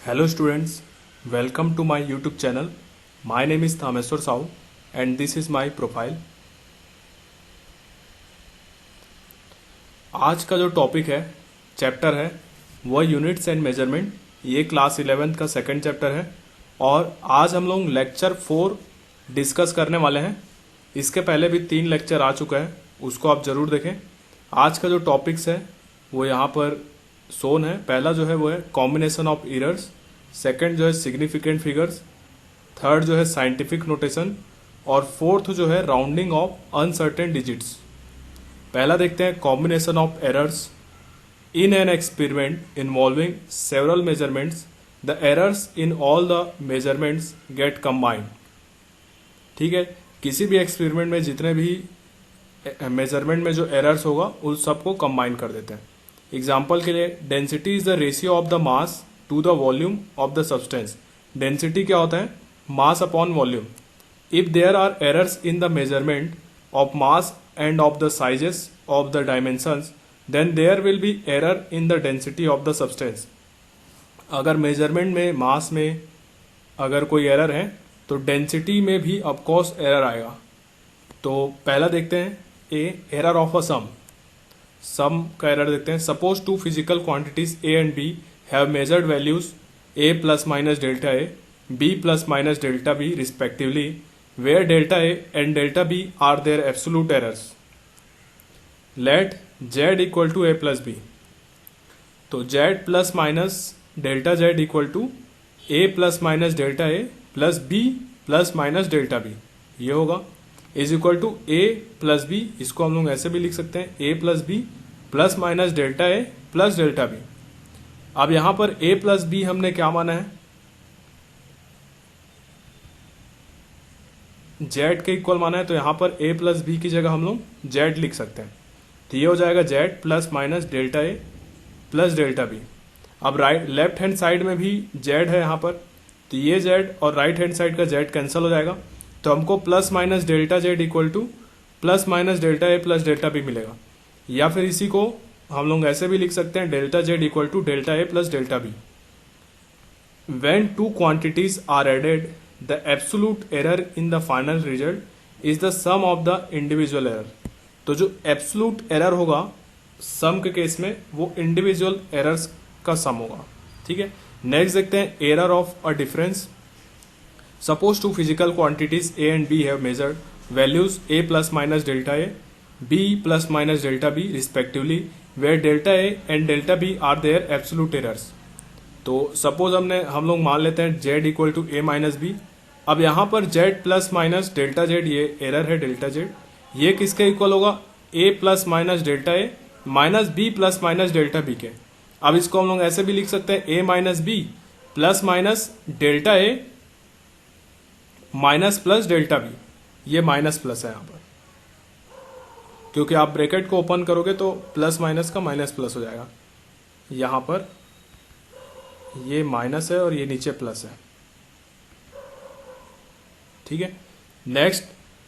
Hello students, welcome to my YouTube channel. My name is Thameswar Sahu and this is my profile. आज का जो topic है, chapter है, वह units and measurement. ये class 11th का सेकंड चैप्टर है और आज हम लोग लेक्चर 4 डिस्कस करने वाले हैं. इसके पहले भी 3 लेक्चर आ चुका है, उसको आप ज़रूर देखें. आज का जो टॉपिक्स है वो यहाँ पर सोन है. पहला जो है वो है कॉम्बिनेशन ऑफ एरर्स, सेकंड जो है सिग्निफिकेंट फिगर्स, थर्ड जो है साइंटिफिक नोटेशन और फोर्थ जो है राउंडिंग ऑफ अनसर्टेन डिजिट्स. पहला देखते हैं combination of errors. In an experiment involving several measurements the errors in all the measurements get combined. ठीक है, किसी भी एक्सपेरिमेंट में जितने भी मेजरमेंट में जो एरर्स होगा उस सबको कंबाइन कर देते हैं. एग्जाम्पल के लिए density is the ratio of the mass to the volume of the substance. Density क्या होता है? Mass upon volume. If there are errors in the measurement of mass and of the sizes of the dimensions then there will be error in the density of the substance. अगर measurement में mass में अगर कोई error है तो density में भी of course error आएगा. तो पहला देखते हैं एरर ऑफ अ सम का एरर देखते हैं. Suppose two physical quantities A and B have measured values a plus minus delta a, b plus minus delta b respectively, where delta a and delta b are their absolute errors. Let z equal to a plus b. तो z plus minus delta z equal to a plus minus delta a plus b plus minus delta b. ये होगा is equal to a plus b. इसको हम लोग ऐसे भी लिख सकते हैं a plus b plus minus delta a plus delta b. अब यहां पर a प्लस बी हमने क्या माना है? z के इक्वल माना है, तो यहां पर a प्लस बी की जगह हम लोग z लिख सकते हैं. तो ये हो जाएगा z plus minus delta a plus delta b. अब लेफ्ट हैंड साइड में भी z है यहां पर, तो ये z और राइट हैंड साइड का z कैंसिल हो जाएगा. तो हमको plus minus delta z equal to plus minus delta a plus delta b मिलेगा. या फिर इसी को हम लोग ऐसे भी लिख सकते हैं delta Z equal to delta A plus delta B. When two quantities are added the absolute error in the final result is the sum of the individual error. तो जो एब्सोल्यूट एरर होगा सम के केस में वो individual errors का सम होगा. ठीक है, नेक्स्ट देखते हैं error of a difference. Suppose two physical quantities A and B have measured values A plus minus delta A, B plus minus delta B respectively, where delta a and delta b are their absolute errors. तो suppose हम लोग मान लेते हैं z equal to a minus B. अब यहाँ पर z plus minus delta z ये एरर है डेल्टा z. ये किसके इक्वल होगा? a plus minus delta a minus b plus minus delta b के. अब इसको हम लोग ऐसे भी लिख सकते हैं a minus B plus minus delta a minus plus delta b. ये माइनस प्लस है यहाँ पर, क्योंकि आप ब्रैकेट को ओपन करोगे तो प्लस माइनस का माइनस प्लस हो जाएगा. यहां पर ये माइनस है और ये नीचे प्लस है. ठीक है, नेक्स्ट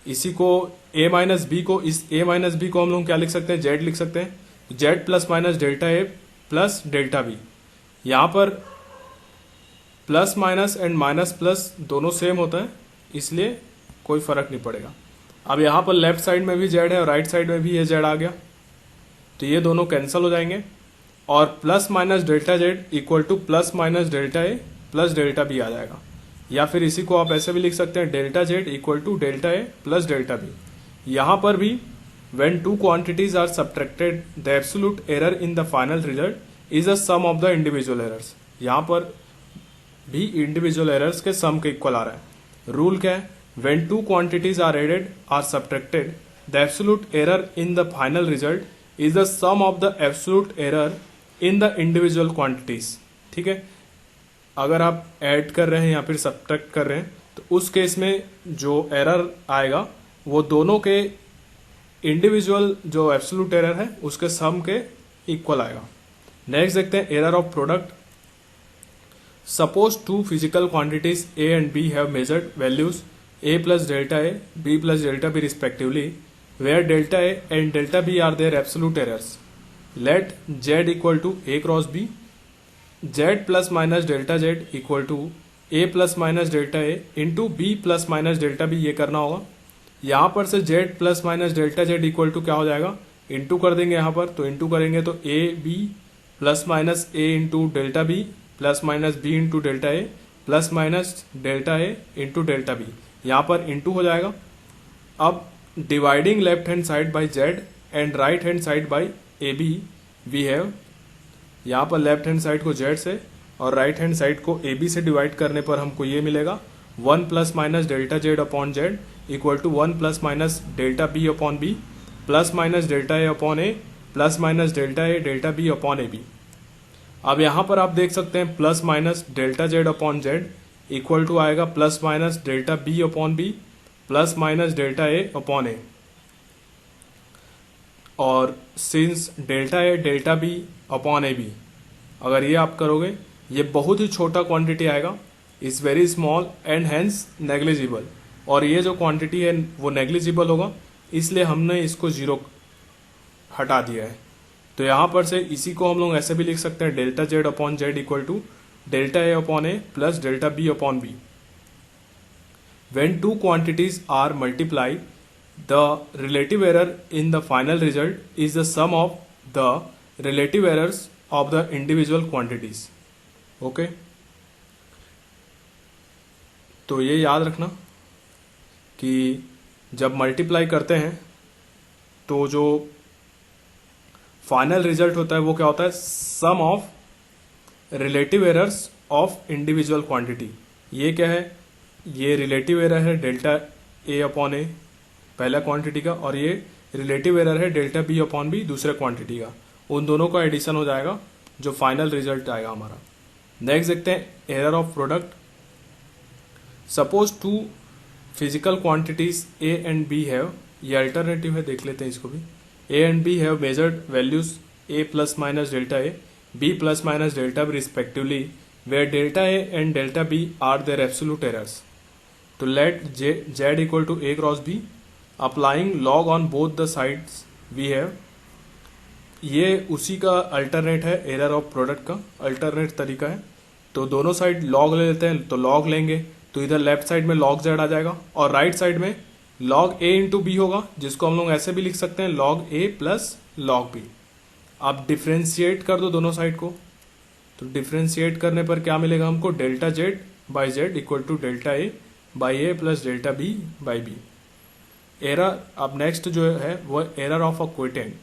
इसी को a माइनस बी को, इस a माइनस बी को हम लोग क्या लिख सकते हैं? z लिख सकते हैं. z plus minus delta a plus delta b. यहां पर plus minus and minus plus दोनों सेम होता है, इसलिए कोई फर्क नहीं पड़ेगा. अब यहाँ पर लेफ्ट साइड में भी z है और राइट साइड में भी ये z आ गया, तो ये दोनों कैंसिल हो जाएंगे और plus minus delta z equal to plus minus delta a plus delta b आ जाएगा. या फिर इसी को आप ऐसे भी लिख सकते हैं delta z equal to delta a plus delta b. यहाँ पर भी when two quantities are subtracted the absolute error in the final result is the sum of the individual errors. यहाँ पर भी इंडिविजुअल एरर्स के सम के इक्वल आ रहा है. रूल क्या है? When two quantities are added or subtracted, the absolute error in the final result is the sum of the absolute error in the individual quantities. ठीक है, अगर आप ऐड कर रहे हैं या फिर सब्ट्रैक्ट कर रहे हैं तो उस केस में जो एरर आएगा वो दोनों के इंडिविजुअल जो एब्सोल्यूट एरर है उसके सम के इक्वल आएगा. नेक्स्ट देखते हैं error of product. Suppose two physical quantities A and B have measured values a plus delta a, b plus delta b respectively, where delta a and delta b are their absolute errors. Let z equal to a cross b. Z plus minus delta Z equal to A plus minus delta A into B plus minus delta B, ये करना होगा। यहाँ पर से Z plus minus delta Z equal to क्या हो जाएगा, into कर देंगे यहाँ पर, तो इंटू करेंगे तो A B plus minus A into delta B plus minus B into delta A plus minus delta A into delta B, यहाँ पर इंटू हो जाएगा। अब dividing left hand side by Z and right hand side by A B we have, यहाँ पर left hand side को Z से और राइट हैंड साइड को ए बी से डिवाइड करने पर हमको ये मिलेगा 1 plus minus delta Z upon Z equal to 1 plus minus delta B upon B plus minus delta A upon A plus minus delta A delta B upon A B. अब यहाँ पर आप देख सकते हैं plus minus delta Z upon Z equal to आएगा plus minus delta B upon B plus minus delta A upon A, और since delta A delta B upon A B, अगर ये आप करोगे ये बहुत ही छोटा क्वांटिटी आएगा, is very small and hence negligible, और ये जो क्वांटिटी है वो नेग्लिजिबल होगा, इसलिए हमने इसको जीरो हटा दिया है। तो यहाँ पर से इसी को हम लोग ऐसे भी लिख सकते हैं delta Z upon Z equal to delta A upon A plus delta B upon B. When two quantities are multiplied, the relative error in the final result is the sum of the relative errors of the individual quantities. Okay? तो ये याद रखना कि जब multiply करते हैं तो जो फाइनल रिजल्ट होता है वो क्या होता है, sum of relative errors of individual quantity. ये क्या है, ये रिलेटिव एरर है डेल्टा ए अपॉन ए पहला क्वांटिटी का, और ये रिलेटिव एरर है डेल्टा बी अपॉन बी दूसरे क्वांटिटी का, उन दोनों का एडिशन हो जाएगा जो फाइनल रिजल्ट आएगा हमारा। नेक्स्ट देखते हैं error of product. Suppose two physical quantities A and B have, ये अल्टरनेटिव है, देख लेते हैं इसको भी। A and B have measured values A plus minus delta A B plus minus delta B respectively, where delta A and delta B are their absolute errors. To let z equal to a cross b, applying log on both the sides we have, ये उसी का alternate है, error of product का alternate तरीका है। तो दोनों side log ले लेते हैं, तो लॉग लेंगे तो इधर लेफ्ट साइड में लॉग जेड आ जाएगा और राइट साइड में लॉग ए इंटू बी होगा, जिसको हम लोग ऐसे भी लिख सकते हैं लॉग ए प्लस लॉग बी। आप डिफ्रेंशिएट कर दो दोनों साइड को, तो डिफ्रेंशिएट करने पर क्या मिलेगा हमको, delta Z by Z equal to delta A by A plus delta B by B. Error अब नेक्स्ट जो है वो एरर ऑफ अ क्वोटिएंट।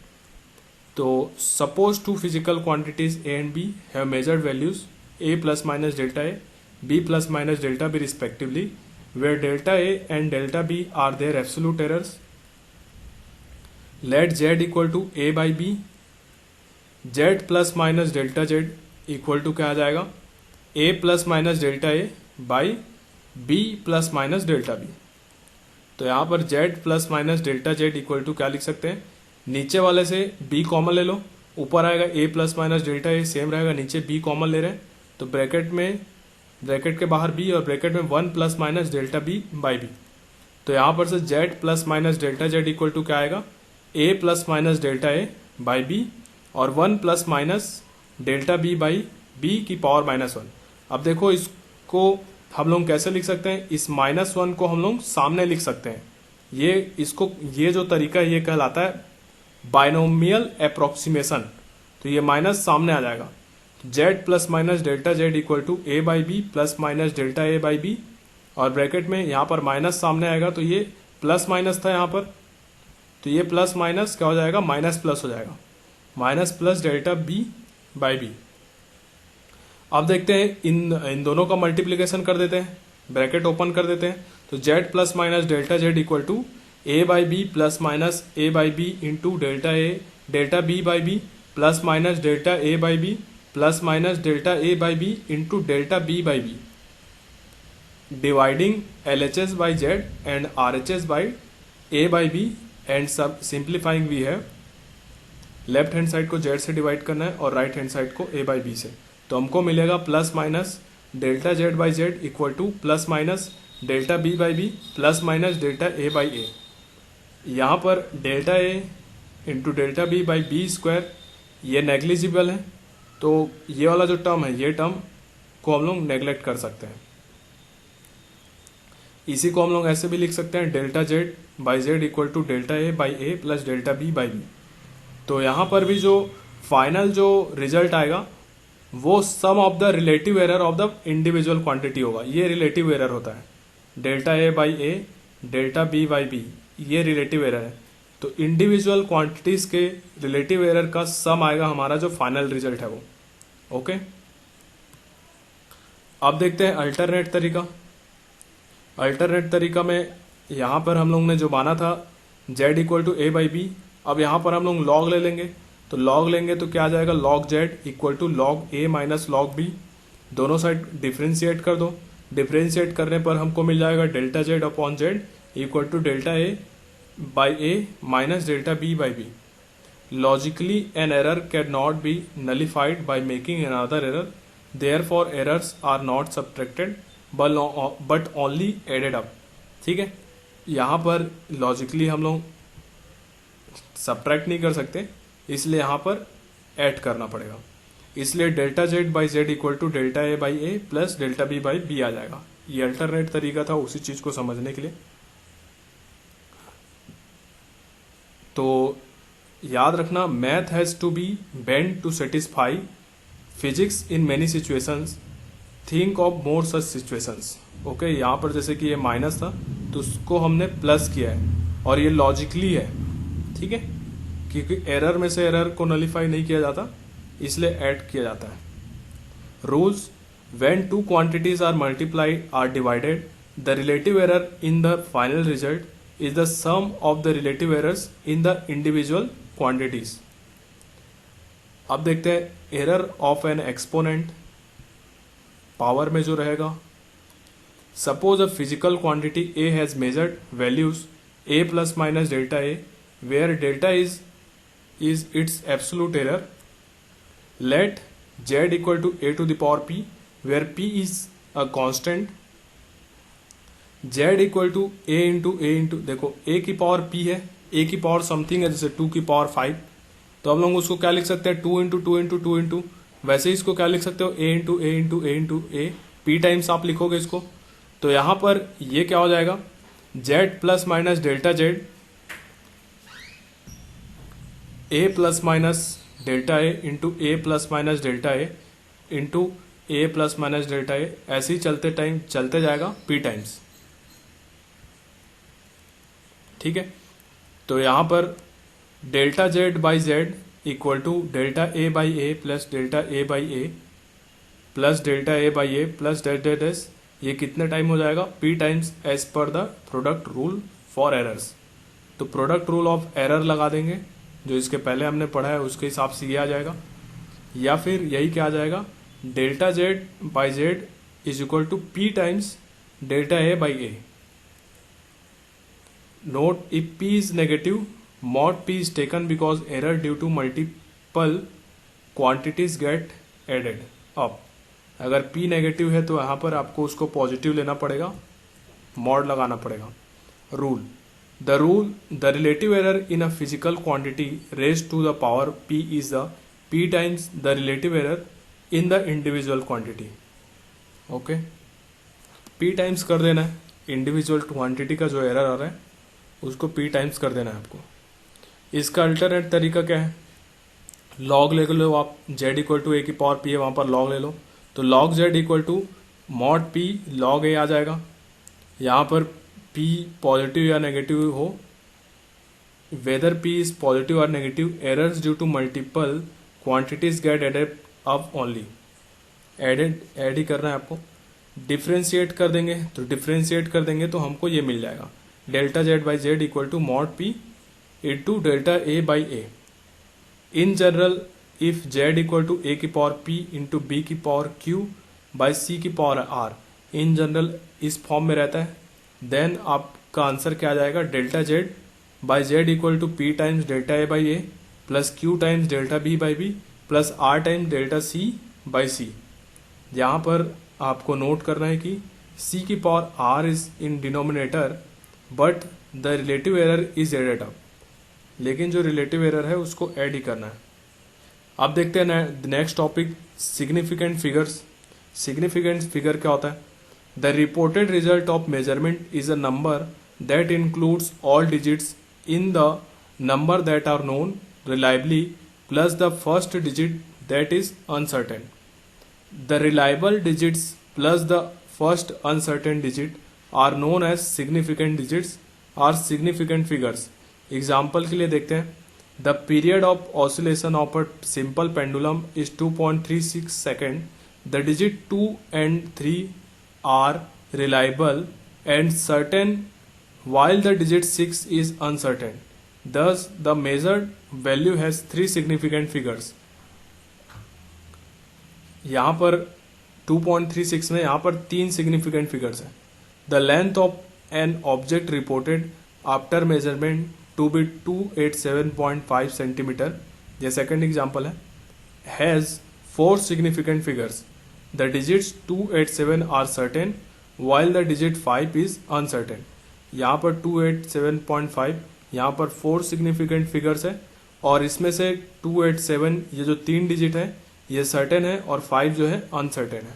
तो suppose two physical quantities A and B have measured values A plus minus delta A B plus minus delta B respectively, where delta A and delta B are their absolute errors. Let Z equal to A by B, Z plus minus delta Z equal to क्या आ जाएगा, A plus minus delta A by B plus minus delta B. तो यहाँ पर Z plus minus delta Z equal to क्या लिख सकते हैं, नीचे वाले से बी कॉमन ले लो, ऊपर आएगा A plus minus delta A same रहेगा, नीचे बी कॉमन ले रहे हैं तो ब्रैकेट के बाहर बी और ब्रैकेट में 1 plus minus delta B by B. तो यहाँ पर से Z plus minus delta Z equal to क्या आएगा, A plus minus delta A by B और 1 plus minus delta B by B की पावर -1। अब देखो इसको हम लोग कैसे लिख सकते हैं, इस -1 को हम लोग सामने लिख सकते हैं। ये जो तरीका है ये कहलाता है बाइनोमियल अप्रोक्सीमेशन। तो ये माइनस सामने आ जाएगा, Z plus minus delta Z equal to A by B plus minus delta A by B, और ब्रैकेट में यहाँ पर माइनस सामने आएगा तो ये प्लस माइनस था यहाँ पर, तो ये प्लस माइनस क्या हो जाएगा, माइनस प्लस हो जाएगा, minus plus delta B by B. अब देखते हैं इन दोनों का मल्टीप्लीकेशन कर देते हैं, ब्रैकेट ओपन कर देते हैं। तो Z plus minus delta Z equal to A by B plus minus A by B into delta B by B plus minus delta A by B plus minus delta A by B into delta B by B, dividing L H S by Z and R H S by A by B and सब simplifying we have left hand side को Z से divide करना है और right hand side को ए by B से। तो हमको मिलेगा plus minus delta Z by Z equal to plus minus delta B by B plus minus delta A by A. यहाँ पर delta A into delta B by B square ये negligible है, तो ये वाला जो टर्म है, ये टर्म को हम लोग नेग्लेक्ट कर सकते हैं। इसी को हम लोग ऐसे भी लिख सकते हैं, delta Z by Z equal to delta A by A plus delta B by B. तो यहाँ पर भी जो फाइनल जो रिजल्ट आएगा वो sum of the relative error of the individual quantity होगा। ये रिलेटिव एरर होता है, delta A by A delta B by B, ये रिलेटिव एरर है। तो इंडिविजुअल क्वांटिटीज के रिलेटिव एरर का सम आएगा हमारा जो फाइनल रिजल्ट है वो। ओके, अब देखते हैं अल्टरनेट तरीका। अल्टरनेट तरीका में यहाँ पर हम लोग ने जो माना था z equal to A by B, अब यहाँ पर हम लोग लॉग ले लेंगे। तो लॉग लेंगे तो क्या आ जाएगा, log z equal to log A minus log B. दोनों साइड डिफ्रेंशिएट कर दो। डिफ्रेंशिएट करने पर हमको मिल जाएगा delta Z upon Z equal to delta A by A minus delta B by B. Logically an error can not be nullified by making another error, therefore errors are not subtracted but only added up. ठीक है, यहाँ पर logically हम लोग subtract नहीं कर सकते, इसलिए यहाँ पर ऐड करना पड़ेगा। इसलिए delta Z by Z equal to delta A by A plus delta B by B आ जाएगा। ये अल्टरनेट तरीका था उसी चीज को समझने के लिए। तो याद रखना, math has to be bent to satisfy physics in many situations, think of more such situations. Okay, यहाँ पर जैसे कि ये माइनस था तो उसको हमने प्लस किया है और ये लॉजिकली है। ठीक है, क्योंकि एरर में से एरर को नलिफाई नहीं किया जाता, इसलिए ऐड किया जाता है। Rules, when two quantities are multiplied or divided, the relative error in the final result is the sum of the relative errors in the individual quantities. अब देखते हैं error of an exponent power में जो रहेगा। Suppose a physical quantity A has measured values A plus minus delta A where delta is its absolute error. Let z equal to a to the power p where p is a constant. z equal to a into देखो a की power p है, a की power something है जैसे 2 की power 5, तो हम लोग उसको क्या लिख सकते हैं 2 इंटू 2 इंटू 2 इंटू, वैसे ही इसको क्या लिख सकते हो a into a into a into a, p times आप लिखोगे इसको। तो यहाँ पर ये क्या हो जाएगा, z plus minus delta Z A plus minus delta A into A plus minus delta A into A plus minus delta A, ऐसे ही चलते जाएगा p टाइम्स। ठीक है, तो यहां पर delta Z by Z equal to delta A by A plus delta A by A plus delta A by A plus delta S, ये कितने टाइम हो जाएगा, p times as per the product rule for errors. तो product rule of error लगा देंगे, जो इसके पहले हमने पढ़ा है उसके हिसाब से ये आ जाएगा, या फिर यही क्या आ जाएगा, delta Z by Z is equal to p times delta A by A. Note, if p is negative mod p is taken because error due to multiple quantities get added up. अगर p negative है तो यहाँ पर आपको उसको positive लेना पड़ेगा, mod लगाना पड़ेगा। Rule, the relative error in a physical quantity raised to the power p is the p times the relative error in the individual quantity. okay, p times कर देना है, इंडिविजुअल क्वांटिटी का जो error आ रहा है उसको p टाइम्स कर देना है आपको। इसका अल्टरनेट तरीका क्या है, लॉग ले लो आप, z इक्वल टू ए की पावर p है, वहां पर लॉग ले लो, तो log z equal to mod p log a आ जाएगा। यहाँ पर p पॉजिटिव या नेगेटिव हो, वेदर p इज पॉजिटिव और negative, errors due to multiple quantities get added up only. Add ही करना है आपको। डिफ्रेंशिएट कर देंगे, तो डिफ्रेंशिएट कर देंगे तो हमको ये मिल जाएगा, delta Z by Z equal to mod p into delta A by A. In general if z equal to a की पावर p इंटू b की पावर q बाई c की पावर r, इन जनरल इस form में रहता है, then आपका answer क्या आ जाएगा, delta Z by Z equal to p times delta A by A plus q times delta b by B plus r times delta c by C. यहाँ पर आपको नोट करना है कि c की power r is in denominator but the relative error is added up, लेकिन जो relative error है उसको ऐड ही करना है। अब देखते हैं next topic, significant figures. Significant figure क्या होता है? The reported result of measurement is a number that includes all digits in the number that are known reliably plus the first digit that is uncertain. The reliable digits plus the first uncertain digit are known as significant digits or significant figures. Example के लिए देखते हैं. The period of oscillation of a simple pendulum is 2.36 second. The digit 2 and 3 are reliable and certain while the digit 6 is uncertain. Thus, the measured value has three significant figures. यहाँ पर 2.36 में यहाँ पर तीन सिग्निफिकेंट फिगर्स हैं. The length of an object reported after measurement to be 287.5 centimetre, ये second example है, has four significant figures. The digits 287 are certain while the digit 5 is uncertain. यहाँ पर 287.5, यहाँ पर फोर सिग्निफिकेंट फिगर्स है और इसमें से 287 ये जो तीन डिजिट है ये सर्टेन है और 5 जो है अनसर्टेन है.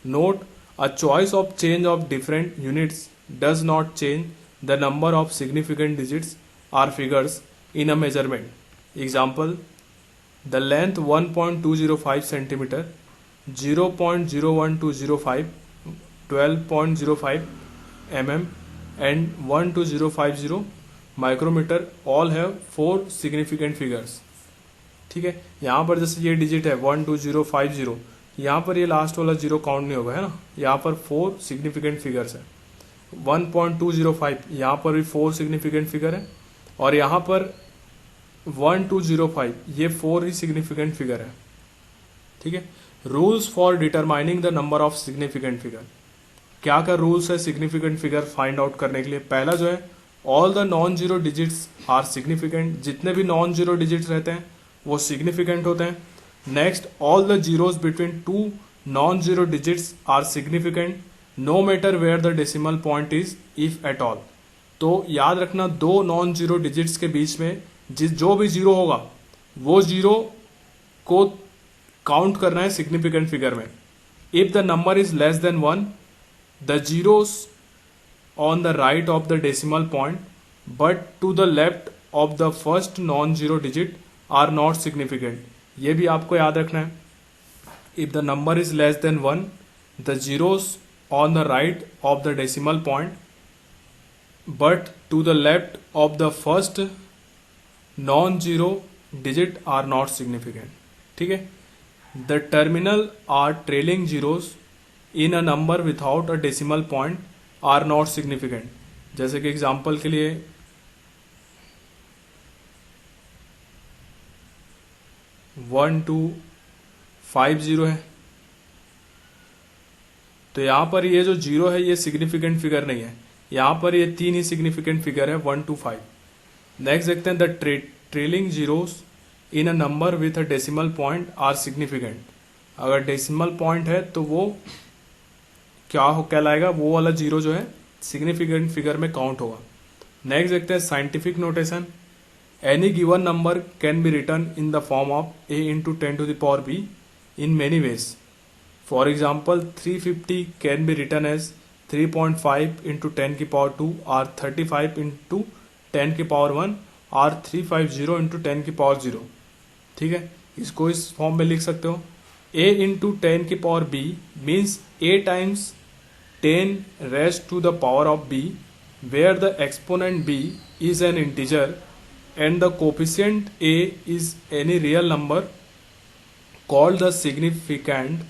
Note, a choice of change of different units does not change the number of significant digits or figures in a measurement. Example, the length 1.205 centimetre, 0.01205, 12.05 mm and 12050 micrometre all have four significant figures. ठीक है, यहाँ पर जैसे ये digit है 12050, यहाँ पर ये लास्ट वाला जीरो काउंट नहीं होगा, है ना. यहाँ पर फोर सिग्निफिकेंट फिगर्स है. 1.205 यहाँ पर भी फोर सिग्निफिकेंट फिगर है और यहाँ पर 1205 ये फोर ही सिग्निफिकेंट फिगर है. ठीक है. Rules for determining the number of significant figure. क्या क्या रूल्स है सिग्निफिकेंट फिगर फाइंड आउट करने के लिए? पहला जो है, all the non zero digits are significant. जितने भी नॉन जीरो डिजिट्स रहते हैं वो सिग्निफिकेंट होते हैं. Next, all the zeros between two non zero digits are significant no matter where the decimal point is if at all. तो याद रखना, दो नॉन जीरो डिजिट्स के बीच में जो भी जीरो होगा वो जीरो को काउंट करना है सिग्निफिकेंट फिगर में. If the number is less than 1, the zeros on the right of the decimal point but to the left of the first non zero digit are not significant. ये भी आपको याद रखना है. If the number is less than 1, the zeros on the right of the decimal point but to the left of the first non zero digit are not significant. ठीक है. The terminal or trailing zeros in a number without a decimal point are not significant. जैसे कि example के लिए 1250 है, तो यहां पर ये जो जीरो है ये सिग्निफिकेंट फिगर नहीं है. यहां पर ये तीन ही सिग्निफिकेंट फिगर है 125. नेक्स्ट देखते हैं, the trailing zeros in a number with a decimal point are significant. अगर डेसिमल पॉइंट है तो वो क्या कहलाएगा, वो वाला जीरो जो है सिग्निफिकेंट फिगर में काउंट होगा. नेक्स्ट देखते हैं, scientific notation. Any given number can be written in the form of a into 10 to the power b in many ways. For example, 350 can be written as 3.5 into 10 की power 2 or 35 into 10 की power 1 or 350 into 10 की power 0. ठीक है, इसको इस form में लिख सकते हो. a into 10 की power b means a times 10 raised to the power of b where the exponent b is an integer and the coefficient a is any real number called the significand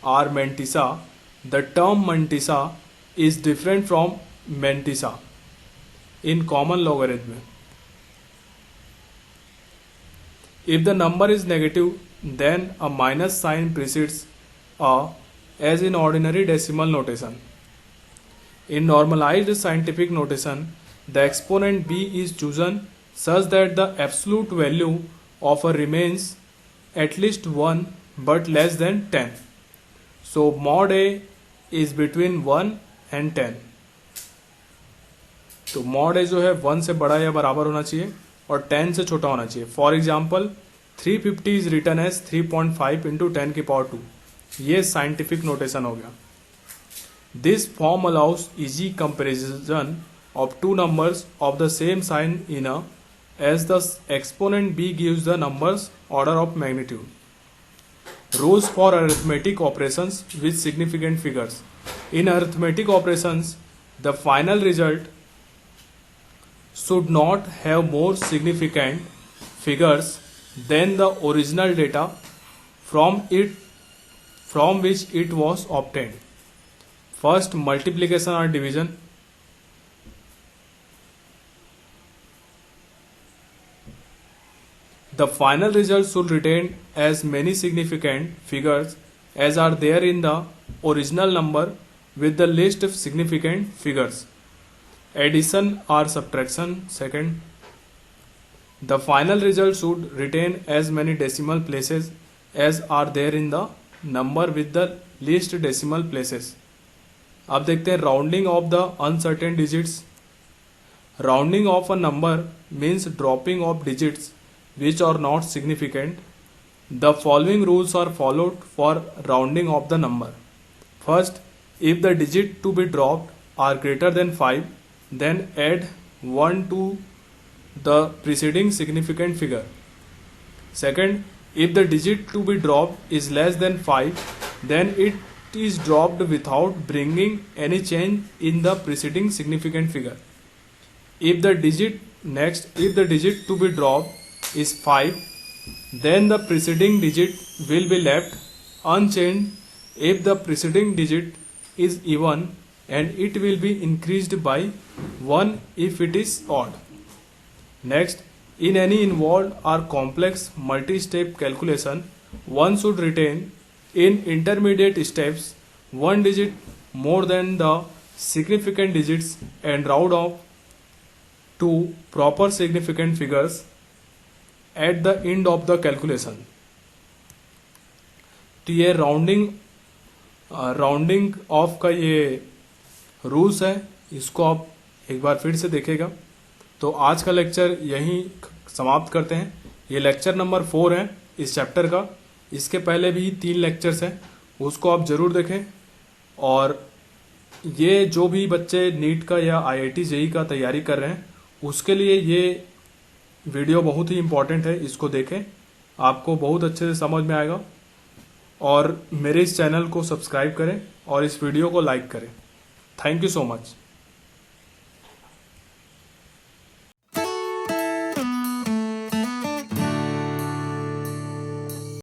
or mantissa. The term mantissa is different from mantissa in common logarithm. If the number is negative, then a minus sign precedes a, as in ordinary decimal notation. In normalized scientific notation, the exponent b is chosen such that the absolute value of a remains at least 1 but less than 10. So mod a is between 1 and 10. तो mod a जो है 1 से बड़ा या बराबर होना चाहिए और 10 से छोटा होना चाहिए. For example 350 is written as 3.5 into 10 की पावर 2। ये साइंटिफिक नोटेशन हो गया। This form allows easy comparison of two numbers of the same sign in a as the exponent b gives the numbers order of magnitude. Rules for arithmetic operations with significant figures. In arithmetic operations, the final result should not have more significant figures than the original data from which it was obtained. First, multiplication or division. The final result should retain as many significant figures as are there in the original number with the least significant figures. Addition or subtraction. Second, the final result should retain as many decimal places as are there in the number with the least decimal places. अब देखते हैं rounding of the uncertain digits. Rounding of a number means dropping of digits which are not significant. The following rules are followed for rounding of the number. First, if the digit to be dropped are greater than 5, then add 1 to the preceding significant figure. Second, if the digit to be dropped is less than 5, then it is dropped without bringing any change in the preceding significant figure. If the digit to be dropped is 5, then the preceding digit will be left unchanged if the preceding digit is even, and it will be increased by 1 if it is odd. Next, in any involved or complex multi-step calculation, one should retain in intermediate steps one digit more than the significant digits and round off to proper significant figures at the end of the calculation. तो ये rounding off का ये rules है, इसको आप एक बार फिर से देखेगा। तो आज का लेक्चर यहीं समाप्त करते हैं। ये लेक्चर नंबर 4 है इस चैप्टर का। इसके पहले भी 3 लेक्चर्स हैं, उसको आप ज़रूर देखें। और ये जो भी बच्चे नीट का या IIT JEE का तैयारी कर रहे हैं, उसके लिए ये वीडियो बहुत ही इम्पॉर्टेंट है, इसको देखें, आपको बहुत अच्छे से समझ में आएगा। और मेरे इस चैनल को सब्सक्राइब करें और इस वीडियो को लाइक करें। Thank you so much.